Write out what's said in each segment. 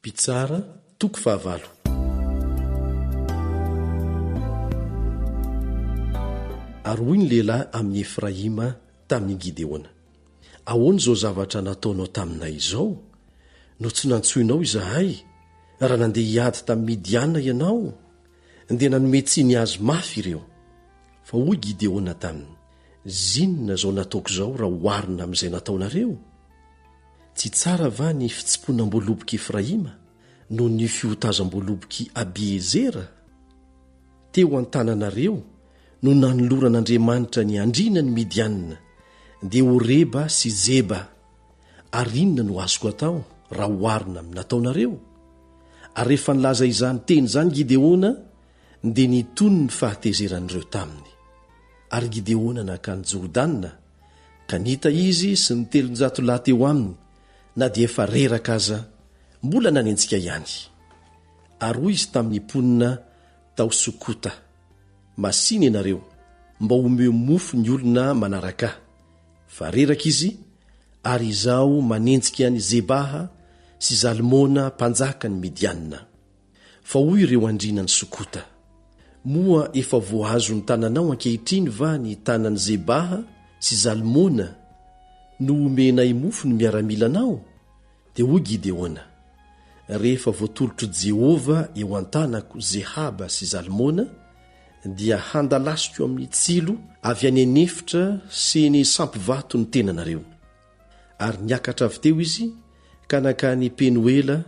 Pitsara toko fahavalo. Aroy ny lehilahy amin'ny Efraima tamin'ny Gideona. Ahoana izao zavatra nataonao taminay izao? No tsy nantsoinao izahay raha nandeha hiady tamin'ny Midiana ianao? Dia nanome tsiny azy mafy ireo. Fa hoy Gideona taminy, zinona izao nataoko izao raha oharina amin'izay nataonareo? Tsy tsara va ny fitsiponam-boaloboky Efraima noho ny fiotazam-boaloboky Abiezera? Teo an-tananareo no nanoloran'Andriamanitra ny andrina ny Midianina dia Oreba sy Zeba. Ary inona no azoko atao raha oharina amin'ny nataonareo? Ary rehefa nilaza izany teny izany Gideona dia nitony ny fahatezeran'ireo taminy. Ary Gideona nakany Jordanina ka nita izy sy ny 300 lahy teo aminy, na dia efa reraka aza mbola nanenjika ihany. Ary hoy izy tamin'ny mponina tao Sokota, masiny ianareo mba homeo mofo ny olona manaraka. Fa reraka izy ary izaho manenjika ny Zebaha sy Zalmona mpanjaka ny Midianina. Fa hoy ireo andrina ny Sokota, moa efa voahazo ny tananao ankehitriny va ny tanan'ny Zebaha sy Zalmona no omenay mofo ny miaramilanao? Dia hoy Gideona, rehefa voatolotro Jehova eo an-tanako Zehaba sy Zalmona dia handalasiko amin'ny tsilo avy any anefitra sy ny sampivato ny tenanareo. Ary niakatra avy teo izy ka nakany Penuela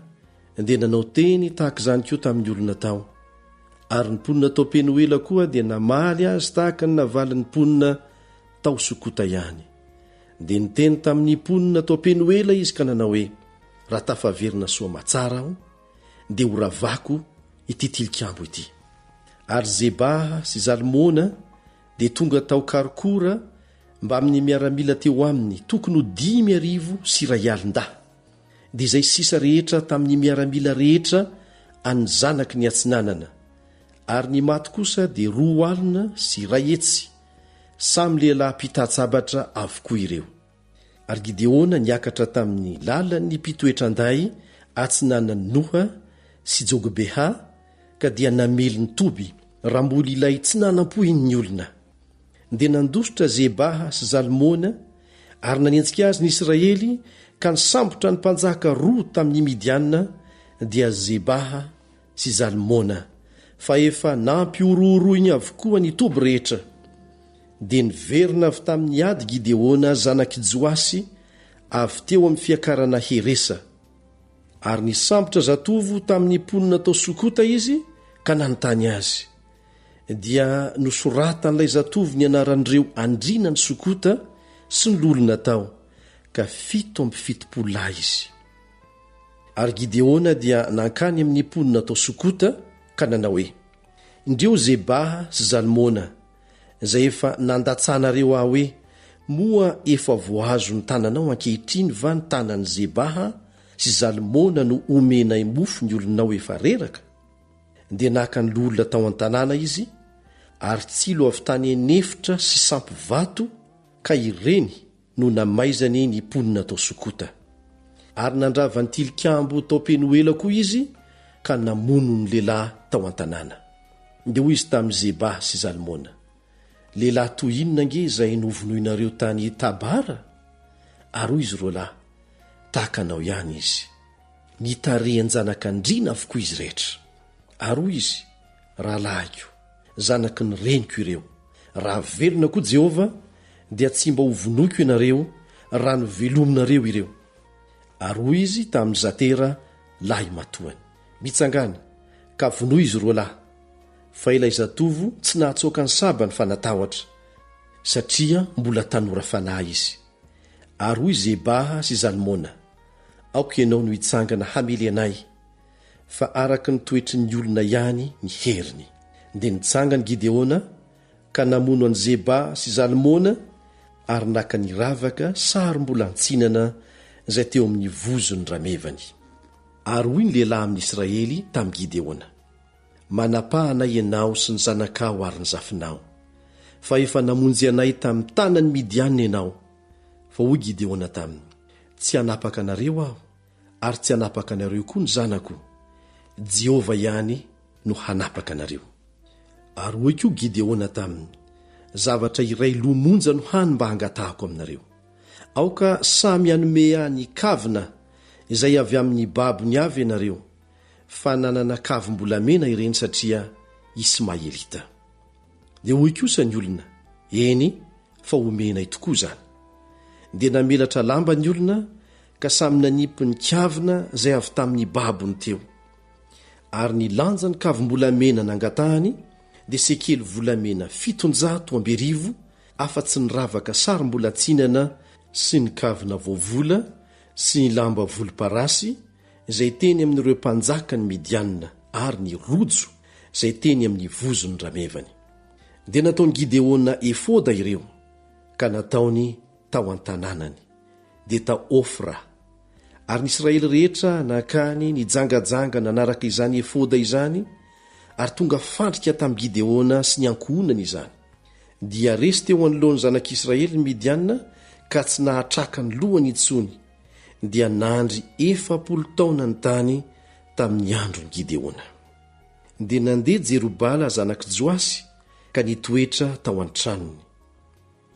dia nanao teny tahaka izany koa tamin'ny olona tao. Ary ny mponina tao Penuela koa dia namaly azy tahaka ny navalin'ny mponina tao Sokota ihany. Dia niteny tamin'ny mponina tao Penuela izy ka nanao hoe, raha tafaverina soa matsara aho dia horavako ity tilikambo ity. Ary Zebaha sy Zalmona dia tonga tao Karikora mba amin'ny miaramila teo aminy tokony ho 5,000 sy R1,000. Dia izay sisa rehetra tamin'ny miaramila rehetra any zanaky ny atsinanana. Ary ny maty kosa dia 2,000 sy R100, samy lehilahy mpitatsabatra avokoa ireo. Ary Gideona niakatra tamin'ny lalan'ny mpitoetran-day atsinanan'ny Noha sy Jogbeha ka dia namely ny toby raha mbola ilay tsy nanampohin'ny olona. Dia nandositra Zebaha sy Zalmona ary nanenjika azy ny Israely ka nisambotra ny mpanjaka 2 tamin'ny Midianina dia Zebaha sy Zalmona, fa efa nampiorohorohiny avokoa ny toby rehetra. Dia niverina avy tamin'ny ady Gideona zanaky Joasy avy teo amin'ny fiakarana Heresa. Ary nisambotra zatovo tamin'ny mponina tao Sokota izy ka nanontany azy. Dia nosoratan'ilay zatovo ny anaran'ireo andrina ny Sokota sy ny lolona tao ka 770 lahy izy. Ary Gideona dia nankany amin'ny mponina tao Sokota ka nanao hoe, indreo Zebaha sy Zalmona izay efa nandatsanareo aho hoe, moa efa voahazo ny tananao ankehitriny va ny tanan'ny Zebaha sy Zalmona no omenay mofo ny olonao efa reraka? Dia naka ny lolona tao an-tanàna izy ary tsilo avy tany anefitra sy sampivato ka ireny no namaizany ny mponina tao Sokota. Ary nandrava ny tilikambo tao Penuela koa izy ka namono ny lehilahy tao an-tanàna. Dia hoy izy tamin'ny Zebaha sy Zalmona, lehilahy toy inona nge izay novonoinareo tany Tabara? Ary hoy izy roalahy, tahaka anao ihany izy, nitarehan-janak'andrina avokoa izy rehetra. Ary hoy izy, rahalahiko, zanaky ny reniko ireo, raha velona koa Jehova dia tsy mba hovonoiko ianareo raha novelominareo ireo. Ary hoy izy tamin'ny Zatera lahy matoany, mitsangana ka vonoy izy roalahy, fa ilay zatovo tsy nahatsoaka ny saba ny fanatahotra satria mbola tanora fanahy izy. Ary hoy Zebaha sy Zalmona, aoka ianao no hitsangana hamely anay, fa araka ny toetry ny olona ihany ny heriny. Dia nitsangany Gideona ka namono an Zebaha sy Zalmona ary naka ny ravaka sary mbola antsinana izay teo amin'ny vozony ramevany. Ary hoy ny lehilahy amin'ny Israely tamin'ny Gideona, manapahana ianao sy ny zanakao ary ny zafinao, fa efa namonjy anay tamin'ny tanan'ny Midianina ianao. Fa hoy Gideona taminy, tsy hanapaka anareo aho ary tsy hanapaka anareo koa ny zanako, Jehova ihany no hanapaka anareo. Ary hoy koa Gideona taminy: zavatra iray lomonja no hany mba hangatahako aminareo. Aoka samy hanome ny kavina izay avy amin'ny babony avy ianareo, fa nanana kavim-bolamena ireny satria Ismaelita. Dia hoy kosa ny olona: eny, fa homenay tokoa zany. Dia namelatra lamba ny olona ka samy nanipy ny kavina izay avy tamin'ny babony teo. Ary ny lanja ny kavim-bolamena nangatahany dia sekely volamena 700 afa-tsy ny ravaka sarim-bolatsinana sy ny kavina voavola sy ny lamba volomparasy izay teny amin'ireo mpanjaka ny Midianina, ary ny rojo izay teny amin'ny vozony ramevany. Dia nataony Gideona efoda ireo, ka nataony tao an-tanànany, dia tao Ofra. Ary ny Israely rehetra nakany nijangajanga nanaraka izany efoda izany, ary tonga fandrika tamin'ny Gideona sy ny ankohonany izany. Dia resy teo anoloany zanak'Israely ny Midianina, ka tsy nahatraka ny lohany intsony. Dia nandry 40 taona ny tany tamin'ny andron'ny Gideona. Dia nandeha Jerobala zanak' Joasy ka nitoetra tao an-tranony.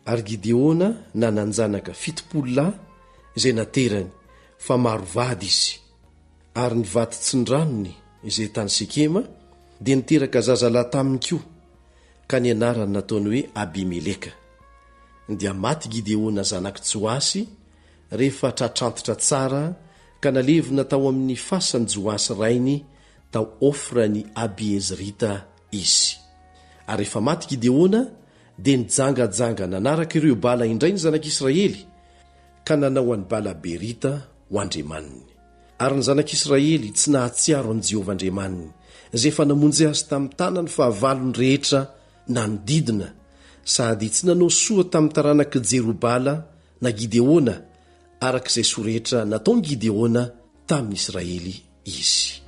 Ary Gideona nananjanaka 70 izay naterany, fa maro vady izy. Ary ny vaty tsin-dranony izay tany Sekema dia niteraka zazalahy taminy koa, ka ny anarany nataony hoe Abimeleka. Dia maty Gideona zanak' Joasy rehefa tratrantitra tsara, ka nalevina tao amin'ny fasan'ny Joasy rainy tao Ofra ny Abiezrita izy. Ary rehefa maty Gideona dia nijangajanga nanaraka ireo bala indray ny zanak'Israely, ka nanao any bala Berita ho Andriamaniny. Ary ny zanak'Israely tsy nahatsiaro an' Jehovah Andriamaniny, izay efa namonjy azy tamin'ny tanany fahavalony rehetra nanodidina, sady tsy nanao soa tamin'ny taranak'i Jerobala na Gideona, arak'izay sorehetra nataony Gideona tamin'ny Israely izy.